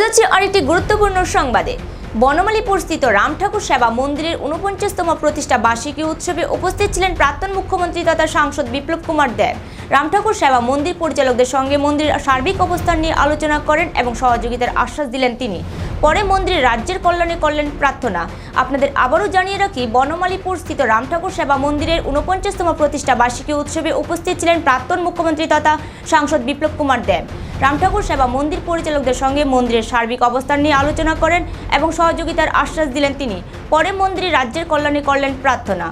চলেছে আরেকটি গুরুত্বপূর্ণ সংবাদে। বনমালীপুরস্থিত রামঠাকুর সেবা মন্দিরের ৪৯তম প্রতিষ্ঠা বার্ষিকী উৎসবে উপস্থিত ছিলেন প্রাক্তন মুখ্যমন্ত্রী তথা সাংসদ বিপ্লব কুমার দেব। রামঠাকুর সেবা মন্দির পরিচালকদের সঙ্গে মন্দিরের সার্বিক অবস্থান নিয়ে আলোচনা করেন এবং সহযোগিতার আশ্বাস দিলেন তিনি। পরে মন্দিরের রাজ্যের কল্যাণে করলেন প্রার্থনা। আপনাদের আবারও জানিয়ে রাখি, বনমালীপুরস্থিত রামঠাকুর সেবা মন্দিরের ৪৯তম প্রতিষ্ঠা বার্ষিকী উৎসবে উপস্থিত ছিলেন প্রাক্তন মুখ্যমন্ত্রী তথা সাংসদ বিপ্লব কুমার দেব। রামঠাকুর সেবা মন্দির পরিচালকদের সঙ্গে মন্দিরের সার্বিক অবস্থান নিয়ে আলোচনা করেন এবং সহযোগিতার আশ্বাস দিলেন তিনি। পরে মন্দিরের রাজ্যের কল্যাণে করলেন প্রার্থনা।